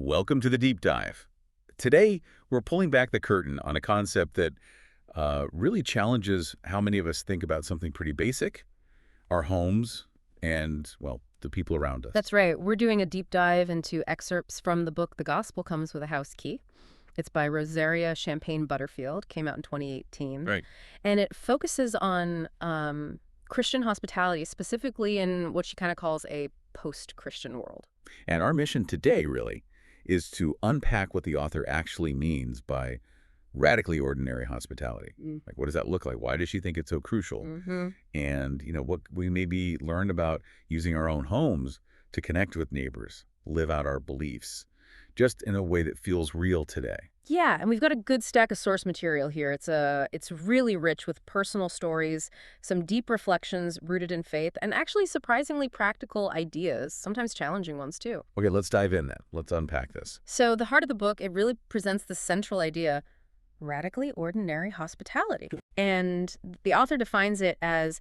Welcome to the deep dive. Today, we're pulling back the curtain on a concept that really challenges how many of us think about something pretty basic, our homes and, well, the people around us. That's right. We're doing a deep dive into excerpts from the book The Gospel Comes with a House Key. It's by Rosaria Butterfield, came out in 2018. Right. And it focuses on Christian hospitality, specifically in what she kind of calls a post-Christian world. And our mission today, really, is to unpack what the author actually means by radically ordinary hospitality. Like, what does that look like? Why does she think it's so crucial? And, what we maybe learn about using our own homes to connect with neighbors, live out our beliefs, just in a way that feels real today. Yeah, and we've got a good stack of source material here. It's really rich with personal stories, some deep reflections rooted in faith, and actually surprisingly practical ideas, sometimes challenging ones too. Okay, let's dive in then. Let's unpack this. So the heart of the book, it really presents the central idea: radically ordinary hospitality. And the author defines it as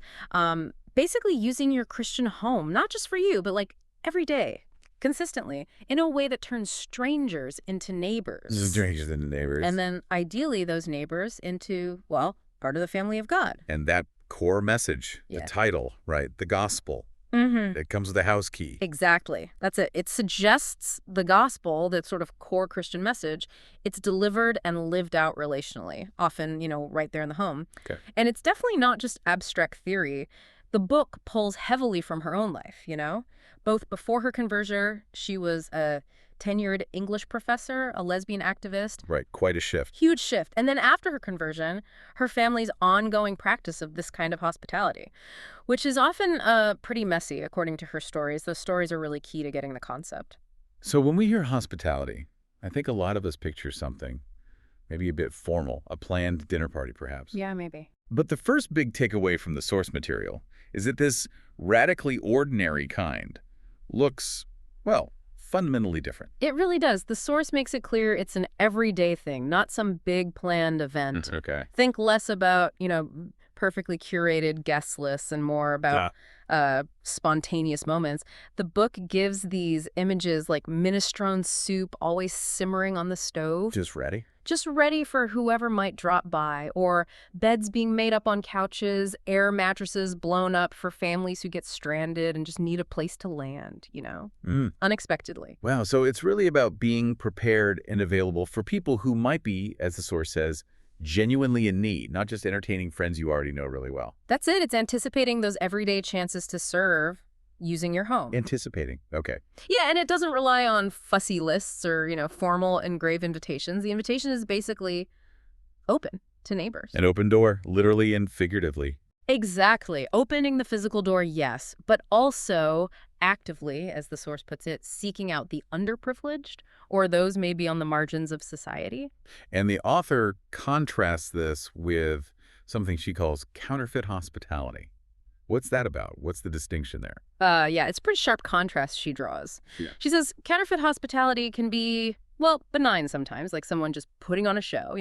basically using your Christian home, not just for you, but like every day, consistently, in a way that turns strangers into neighbors. Strangers into neighbors. And then ideally those neighbors into, well, part of the family of God. And that core message, the title, right, the gospel, it comes with a house key. Exactly. That's it. It suggests the gospel, that sort of core Christian message. It's delivered and lived out relationally, often, right there in the home. Okay. And it's definitely not just abstract theory. The book pulls heavily from her own life, Both before her conversion, she was a tenured English professor, a lesbian activist. Right, quite a shift. Huge shift. And then after her conversion, her family's ongoing practice of this kind of hospitality, which is often pretty messy, according to her stories. Those stories are really key to getting the concept. So when we hear hospitality, I think a lot of us picture something, maybe a bit formal, a planned dinner party perhaps. Yeah, maybe. But the first big takeaway from the source material is that this radically ordinary kind looks, well, fundamentally different. It really does. The source makes it clear it's an everyday thing, not some big planned event. Okay. Think less about, perfectly curated guest lists and more about spontaneous moments. The book gives these images like minestrone soup always simmering on the stove. Just ready? Just ready for whoever might drop by, or beds being made up on couches, air mattresses blown up for families who get stranded and just need a place to land, unexpectedly. Wow, so it's really about being prepared and available for people who might be, as the source says, genuinely in need, not just entertaining friends you already know really well. That's it. It's anticipating those everyday chances to serve using your home. Anticipating. Okay. Yeah, and it doesn't rely on fussy lists or, formal engraved invitations. The invitation is basically open to neighbors. An open door, literally and figuratively. Exactly. Opening the physical door, yes, but also actively, as the source puts it, seeking out the underprivileged or those maybe on the margins of society. And the author contrasts this with something she calls counterfeit hospitality. What's that about? What's the distinction there? Yeah, it's a pretty sharp contrast she draws. Yeah. She says counterfeit hospitality can be, well, benign sometimes, like someone just putting on a show,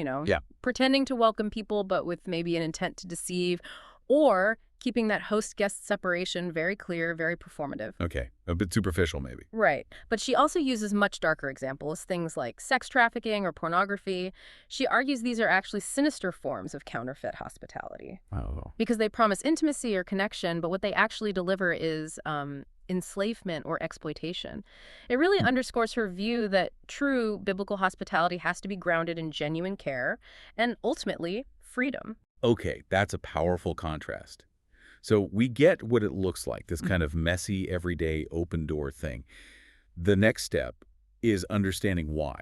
pretending to welcome people, but with maybe an intent to deceive, or keeping that host-guest separation very clear, very performative. Okay, a bit superficial maybe. Right. But she also uses much darker examples, things like sex trafficking or pornography. She argues these are actually sinister forms of counterfeit hospitality. Wow. Because they promise intimacy or connection, but what they actually deliver is enslavement or exploitation. It really underscores her view that true biblical hospitality has to be grounded in genuine care and ultimately freedom. Okay, that's a powerful contrast. So we get what it looks like, this kind of messy, everyday, open-door thing. The next step is understanding why.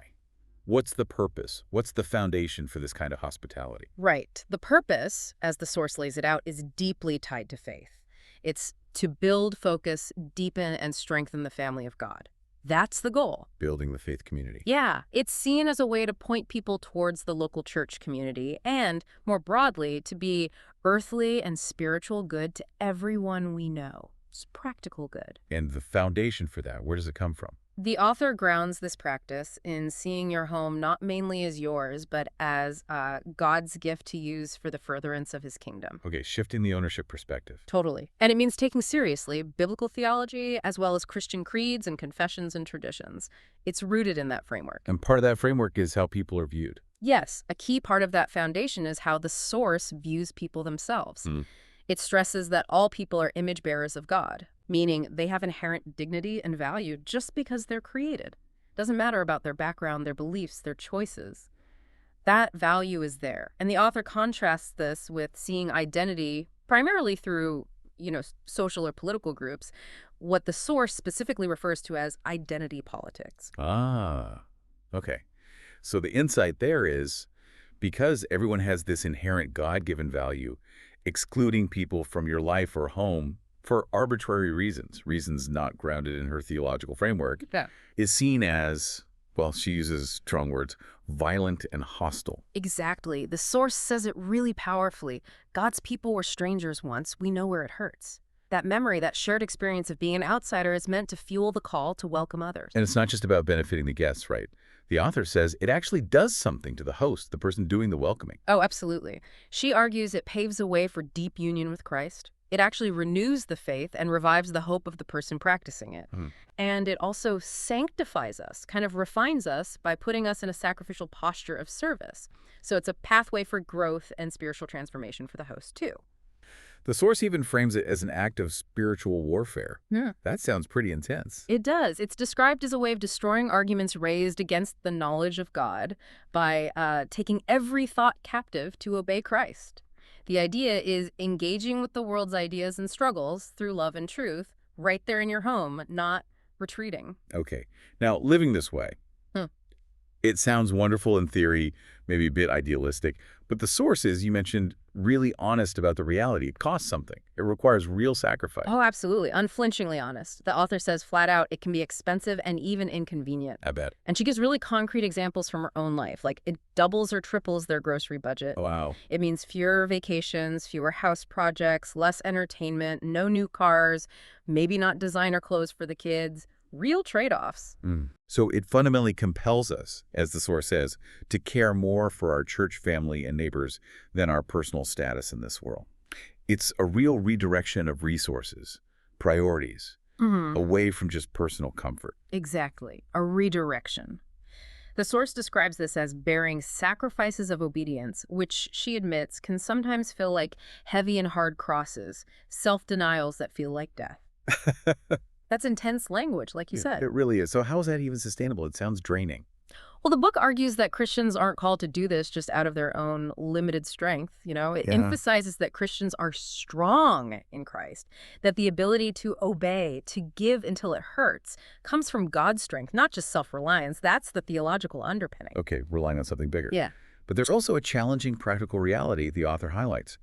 What's the purpose? What's the foundation for this kind of hospitality? Right. The purpose, as the source lays it out, is deeply tied to faith. It's to build, focus, deepen, and strengthen the family of God. That's the goal. Building the faith community. Yeah, it's seen as a way to point people towards the local church community and, more broadly, to be earthly and spiritual good to everyone we know. It's practical good. And the foundation for that, where does it come from? The author grounds this practice in seeing your home not mainly as yours, but as God's gift to use for the furtherance of his kingdom. Okay, shifting the ownership perspective. Totally. And it means taking seriously biblical theology as well as Christian creeds and confessions and traditions. It's rooted in that framework. And part of that framework is how people are viewed. Yes, a key part of that foundation is how the source views people themselves. It stresses that all people are image bearers of God, meaning they have inherent dignity and value just because they're created. Doesn't matter about their background, their beliefs, their choices. That value is there. And the author contrasts this with seeing identity primarily through, social or political groups, what the source specifically refers to as identity politics. Ah, okay. So the insight there is, because everyone has this inherent God-given value, excluding people from your life or home for arbitrary reasons not grounded in her theological framework, Yeah. is seen as, well, she uses strong words, violent and hostile. Exactly. The source says it really powerfully. God's people were strangers once. We know where it hurts. That memory, that shared experience of being an outsider is meant to fuel the call to welcome others. And it's not just about benefiting the guests, right? The author says it actually does something to the host, the person doing the welcoming. Oh, absolutely. She argues it paves a way for deep union with Christ. It actually renews the faith and revives the hope of the person practicing it. And it also sanctifies us, kind of refines us by putting us in a sacrificial posture of service. So it's a pathway for growth and spiritual transformation for the host, too. The source even frames it as an act of spiritual warfare. Yeah. That sounds pretty intense. It does. It's described as a way of destroying arguments raised against the knowledge of God by taking every thought captive to obey Christ. The idea is engaging with the world's ideas and struggles through love and truth right there in your home, not retreating. Okay. Now, living this way, it sounds wonderful in theory, maybe a bit idealistic, but the source is, you mentioned, really honest about the reality. It costs something. It requires real sacrifice. Oh, absolutely. Unflinchingly honest. The author says flat out it can be expensive and even inconvenient. I bet. And she gives really concrete examples from her own life. Like it doubles or triples their grocery budget. Wow. It means fewer vacations, fewer house projects, less entertainment, no new cars, maybe not designer clothes for the kids. Real trade-offs. So it fundamentally compels us, as the source says, to care more for our church family and neighbors than our personal status in this world. It's a real redirection of resources, priorities, away from just personal comfort. Exactly. A redirection. The source describes this as bearing sacrifices of obedience, which she admits can sometimes feel like heavy and hard crosses, self-denials that feel like death. That's intense language, like you said. It really is. So how is that even sustainable? It sounds draining. Well, the book argues that Christians aren't called to do this just out of their own limited strength. It emphasizes that Christians are strong in Christ, that the ability to obey, to give until it hurts, comes from God's strength, not just self-reliance. That's the theological underpinning. Okay, relying on something bigger. Yeah. But there's also a challenging practical reality the author highlights.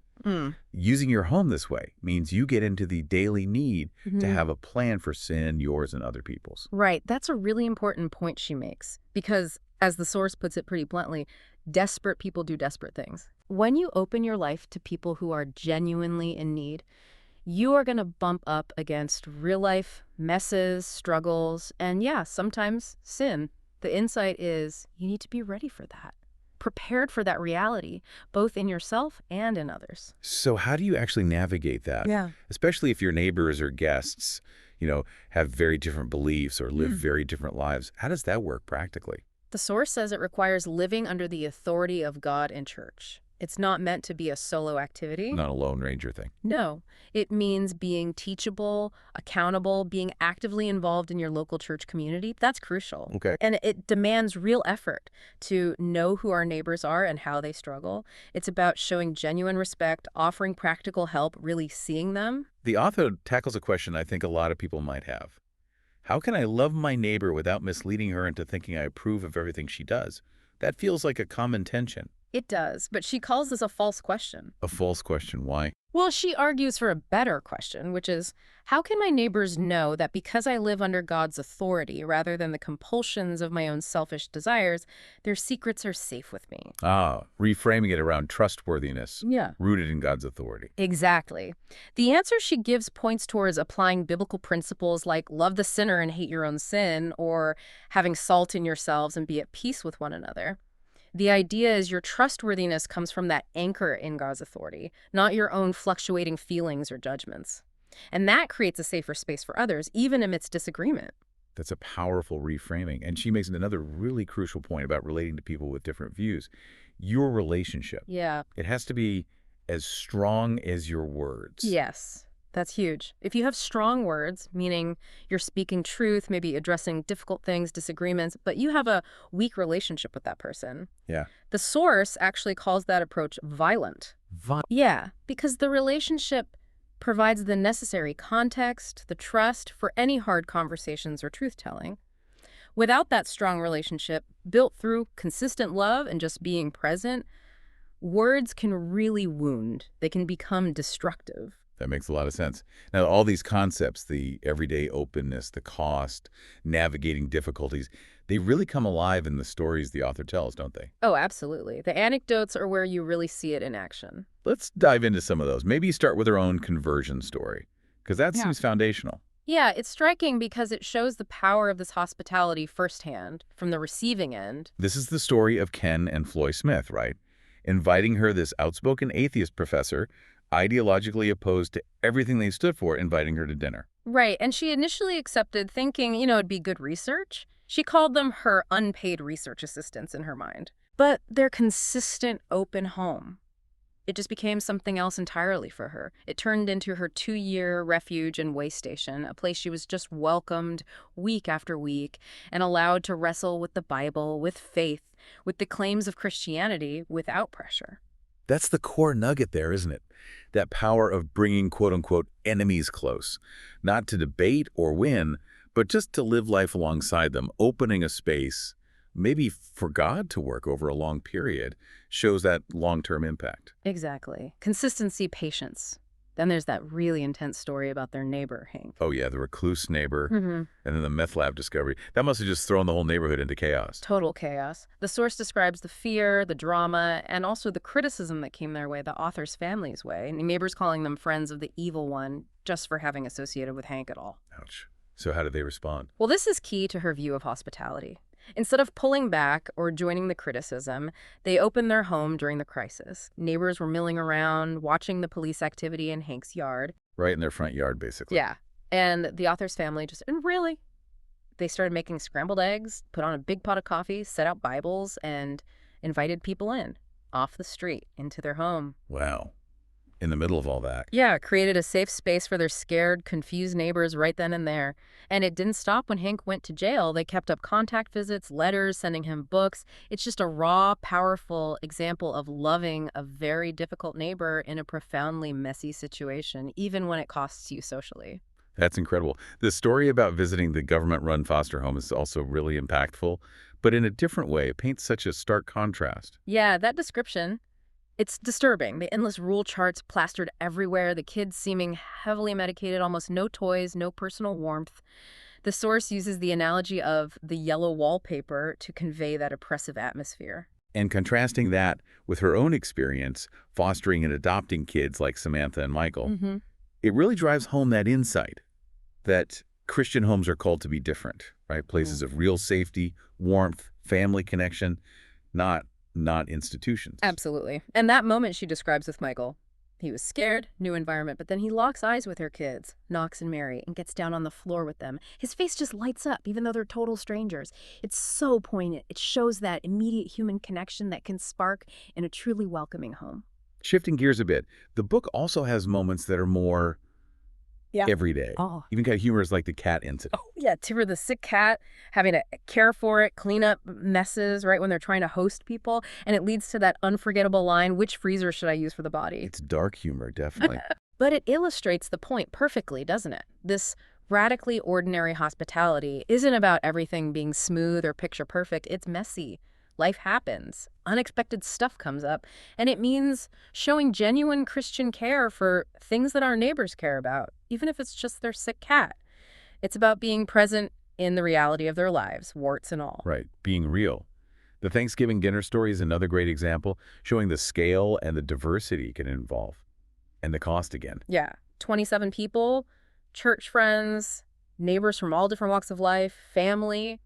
Using your home this way means you get into the daily need to have a plan for sin, yours and other people's. Right. That's a really important point she makes because, as the source puts it pretty bluntly, desperate people do desperate things. When you open your life to people who are genuinely in need, you are going to bump up against real life messes, struggles, and sometimes sin. The insight is you need to be ready for that. Prepared for that reality, both in yourself and in others. So how do you actually navigate that? Yeah. Especially if your neighbors or guests, have very different beliefs or live very different lives. How does that work practically? The source says it requires living under the authority of God and church. It's not meant to be a solo activity. Not a Lone Ranger thing. No. It means being teachable, accountable, being actively involved in your local church community. That's crucial. Okay. And it demands real effort to know who our neighbors are and how they struggle. It's about showing genuine respect, offering practical help, really seeing them. The author tackles a question I think a lot of people might have. How can I love my neighbor without misleading her into thinking I approve of everything she does? That feels like a common tension. It does, but she calls this a false question. A false question. Why? Well, she argues for a better question, which is, how can my neighbors know that because I live under God's authority rather than the compulsions of my own selfish desires, their secrets are safe with me? Ah, reframing it around trustworthiness, Yeah. rooted in God's authority. Exactly. The answer she gives points towards applying biblical principles like love the sinner and hate your own sin, or having salt in yourselves and be at peace with one another. The idea is your trustworthiness comes from that anchor in God's authority, not your own fluctuating feelings or judgments. And that creates a safer space for others, even amidst disagreement. That's a powerful reframing. And she makes another really crucial point about relating to people with different views. Your relationship. Yeah. It has to be as strong as your words. Yes. That's huge. If you have strong words, meaning you're speaking truth, maybe addressing difficult things, disagreements, but you have a weak relationship with that person, Yeah. the source actually calls that approach violent. Yeah, because the relationship provides the necessary context, the trust for any hard conversations or truth-telling. Without that strong relationship, built through consistent love and just being present, words can really wound. They can become destructive. That makes a lot of sense. Now, all these concepts, the everyday openness, the cost, navigating difficulties, they really come alive in the stories the author tells, don't they? Oh, absolutely. The anecdotes are where you really see it in action. Let's dive into some of those. Maybe start with her own conversion story, because that seems foundational. Yeah, it's striking because it shows the power of this hospitality firsthand, from the receiving end. This is the story of Ken and Floy Smith, right? Inviting her, this outspoken atheist professor, ideologically opposed to everything they stood for, inviting her to dinner. Right, and she initially accepted, thinking, it'd be good research. She called them her unpaid research assistants in her mind. But their consistent open home, it just became something else entirely for her. It turned into her 2-year refuge and way station, a place she was just welcomed week after week and allowed to wrestle with the Bible, with faith, with the claims of Christianity without pressure. That's the core nugget there, isn't it? That power of bringing quote-unquote enemies close, not to debate or win, but just to live life alongside them, opening a space, maybe for God to work over a long period, shows that long-term impact. Exactly. Consistency, patience. Then there's that really intense story about their neighbor, Hank. Oh yeah, the recluse neighbor, and then the meth lab discovery. That must have just thrown the whole neighborhood into chaos. Total chaos. The source describes the fear, the drama, and also the criticism that came their way, the author's family's way, and neighbors calling them friends of the evil one just for having associated with Hank at all. Ouch. So how did they respond? Well, this is key to her view of hospitality. Instead of pulling back or joining the criticism, they opened their home during the crisis. Neighbors were milling around, watching the police activity in Hank's yard. Right in their front yard, basically. Yeah. And the author's family they started making scrambled eggs, put on a big pot of coffee, set out Bibles, and invited people in, off the street, into their home. Wow. In the middle of all that. Yeah, created a safe space for their scared, confused neighbors right then and there. And it didn't stop when Hank went to jail. They kept up contact visits, letters, sending him books. It's just a raw, powerful example of loving a very difficult neighbor in a profoundly messy situation, even when it costs you socially. That's incredible. The story about visiting the government-run foster home is also really impactful, but in a different way. It paints such a stark contrast. Yeah, that description, it's disturbing. The endless rule charts plastered everywhere, the kids seeming heavily medicated, almost no toys, no personal warmth. The source uses the analogy of the yellow wallpaper to convey that oppressive atmosphere. And contrasting that with her own experience fostering and adopting kids like Samantha and Michael, it really drives home that insight that Christian homes are called to be different, right? Places of real safety, warmth, family connection, not institutions. Absolutely. And that moment she describes with Michael. He was scared, new environment, but then he locks eyes with her kids, Knox and Mary, and gets down on the floor with them. His face just lights up, even though they're total strangers. It's so poignant. It shows that immediate human connection that can spark in a truly welcoming home. Shifting gears a bit, the book also has moments that are more everyday. Oh. Even got humorous like the cat incident. Oh, yeah, Tipper the sick cat, having to care for it, clean up messes, right, when they're trying to host people. And it leads to that unforgettable line, which freezer should I use for the body? It's dark humor, definitely. But it illustrates the point perfectly, doesn't it? This radically ordinary hospitality isn't about everything being smooth or picture perfect. It's messy, Life happens. Unexpected stuff comes up. And it means showing genuine Christian care for things that our neighbors care about, even if it's just their sick cat. It's about being present in the reality of their lives, warts and all. Right, being real. The Thanksgiving dinner story is another great example, showing the scale and the diversity it can involve. And the cost again. Yeah, 27 people, church friends, neighbors from all different walks of life, family,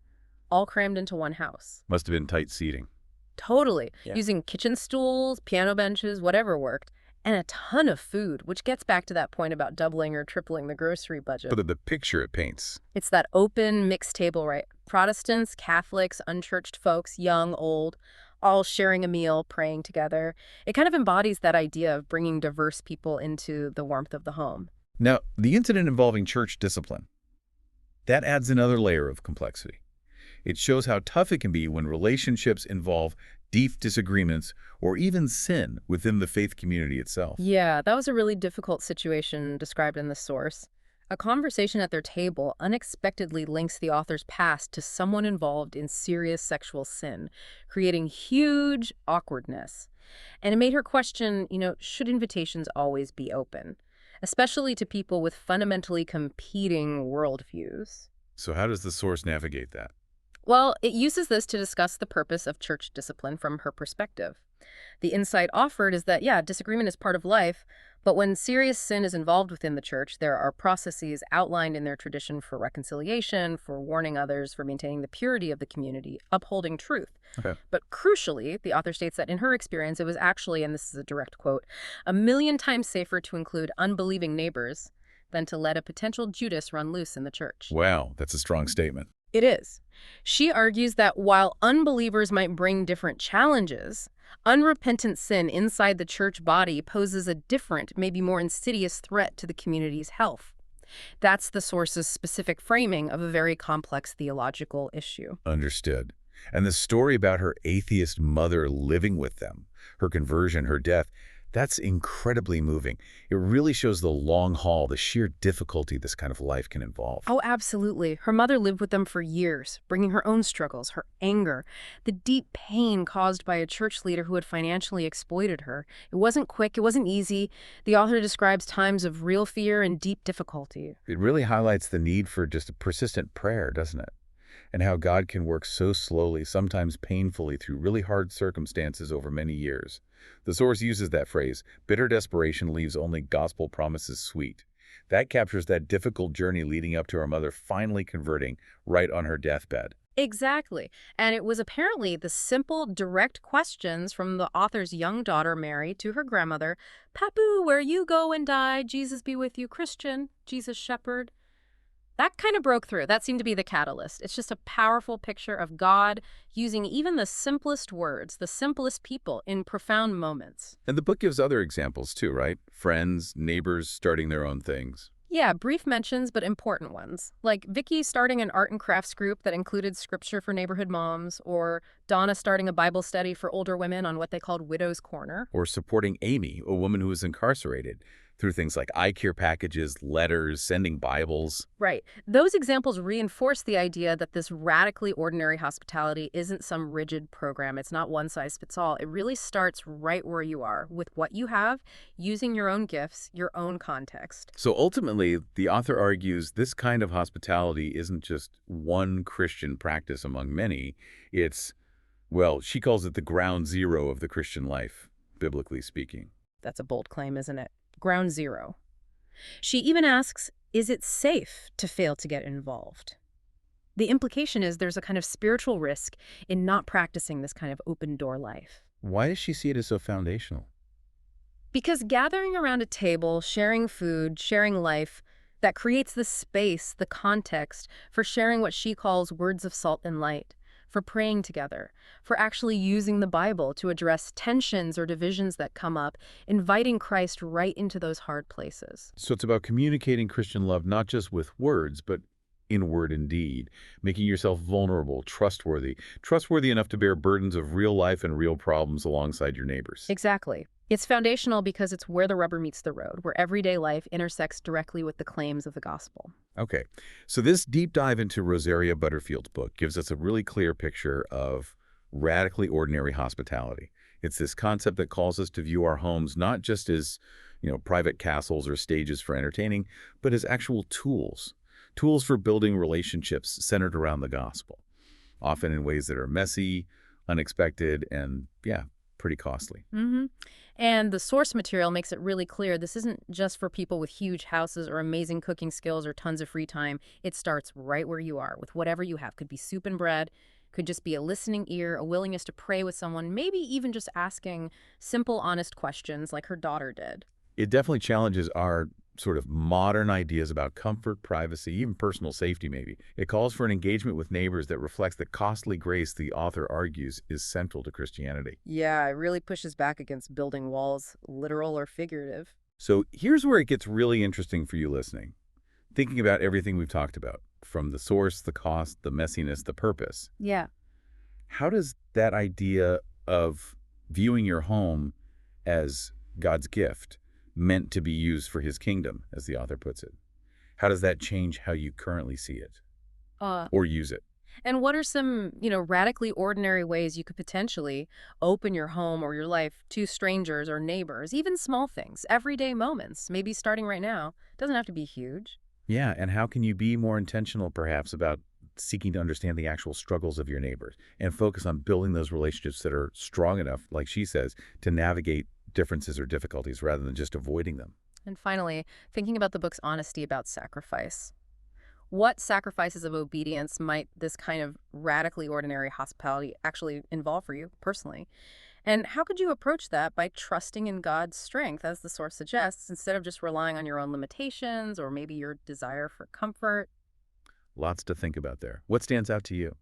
all crammed into one house. Must have been tight seating. Totally. Yeah. Using kitchen stools, piano benches, whatever worked. And a ton of food, which gets back to that point about doubling or tripling the grocery budget. But the picture it paints. It's that open, mixed table, right? Protestants, Catholics, unchurched folks, young, old, all sharing a meal, praying together. It kind of embodies that idea of bringing diverse people into the warmth of the home. Now, the incident involving church discipline. That adds another layer of complexity. It shows how tough it can be when relationships involve deep disagreements or even sin within the faith community itself. Yeah, that was a really difficult situation described in the source. A conversation at their table unexpectedly links the author's past to someone involved in serious sexual sin, creating huge awkwardness. And it made her question, should invitations always be open, especially to people with fundamentally competing worldviews? So how does the source navigate that? Well, it uses this to discuss the purpose of church discipline from her perspective. The insight offered is that, yeah, disagreement is part of life, but when serious sin is involved within the church, there are processes outlined in their tradition for reconciliation, for warning others, for maintaining the purity of the community, upholding truth. Okay. But crucially, the author states that in her experience, it was actually, and this is a direct quote, 1,000,000 times safer to include unbelieving neighbors than to let a potential Judas run loose in the church. Wow, that's a strong statement. It is. She argues that while unbelievers might bring different challenges, unrepentant sin inside the church body poses a different, maybe more insidious threat to the community's health. That's the source's specific framing of a very complex theological issue. Understood. And the story about her atheist mother living with them, her conversion, her death, that's incredibly moving. It really shows the long haul, the sheer difficulty this kind of life can involve. Oh, absolutely. Her mother lived with them for years, bringing her own struggles, her anger, the deep pain caused by a church leader who had financially exploited her. It wasn't quick, it wasn't easy. The author describes times of real fear and deep difficulty. It really highlights the need for just a persistent prayer, doesn't it? And how God can work so slowly, sometimes painfully, through really hard circumstances over many years. The source uses that phrase, bitter desperation leaves only gospel promises sweet. That captures that difficult journey leading up to her mother finally converting right on her deathbed. Exactly. And it was apparently the simple, direct questions from the author's young daughter, Mary, to her grandmother, "Papu, where you go and die, Jesus be with you, Christian, Jesus shepherd." That kind of broke through. That seemed to be the catalyst. It's just a powerful picture of God using even the simplest words, the simplest people in profound moments. And the book gives other examples too, right? Friends, neighbors starting their own things. Yeah, brief mentions, but important ones. Like Vicky starting an art and crafts group that included scripture for neighborhood moms, or Donna starting a Bible study for older women on what they called Widow's Corner. Or supporting Amy, a woman who was incarcerated, through things like eye care packages, letters, sending Bibles. Right. Those examples reinforce the idea that this radically ordinary hospitality isn't some rigid program. It's not one size fits all. It really starts right where you are, with what you have, using your own gifts, your own context. So ultimately, the author argues this kind of hospitality isn't just one Christian practice among many. It's, well, she calls it the ground zero of the Christian life, biblically speaking. That's a bold claim, isn't it? Ground zero. She even asks, is it safe to fail to get involved? The implication is there's a kind of spiritual risk in not practicing this kind of open-door life. Why does she see it as so foundational? Because gathering around a table, sharing food, sharing life, that creates the space, the context for sharing what she calls words of salt and light, for praying together, for actually using the Bible to address tensions or divisions that come up, inviting Christ right into those hard places. So it's about communicating Christian love not just with words, but in word and deed, making yourself vulnerable, trustworthy enough to bear burdens of real life and real problems alongside your neighbors. Exactly. It's foundational because it's where the rubber meets the road, where everyday life intersects directly with the claims of the gospel. Okay, so this deep dive into Rosaria Butterfield's book gives us a really clear picture of radically ordinary hospitality. It's this concept that calls us to view our homes not just as, private castles or stages for entertaining, but as actual tools for building relationships centered around the gospel, often in ways that are messy, unexpected, and, yeah, pretty costly. hmm And the source material makes it really clear this isn't just for people with huge houses or amazing cooking skills or tons of free time. It starts right where you are with whatever you have. Could be soup and bread, could just be a listening ear, a willingness to pray with someone, maybe even just asking simple, honest questions like her daughter did. It definitely challenges our sort of modern ideas about comfort, privacy, even personal safety, maybe. It calls for an engagement with neighbors that reflects the costly grace the author argues is central to Christianity. Yeah, it really pushes back against building walls, literal or figurative. So here's where it gets really interesting for you listening. Thinking about everything we've talked about, from the source, the cost, the messiness, the purpose. Yeah. How does that idea of viewing your home as God's gift, meant to be used for his kingdom, as the author puts it, how does that change how you currently see it Uh, or use it? and what are some, radically ordinary ways you could potentially open your home or your life to strangers or neighbors, even small things, everyday moments, maybe starting right now. Doesn't have to be huge. Yeah, and how can you be more intentional, perhaps, about seeking to understand the actual struggles of your neighbors and focus on building those relationships that are strong enough, like she says, to navigate differences or difficulties rather than just avoiding them? And finally, thinking about the book's honesty about sacrifice. What sacrifices of obedience might this kind of radically ordinary hospitality actually involve for you personally? And how could you approach that by trusting in God's strength, as the source suggests, instead of just relying on your own limitations or maybe your desire for comfort? Lots to think about there. What stands out to you?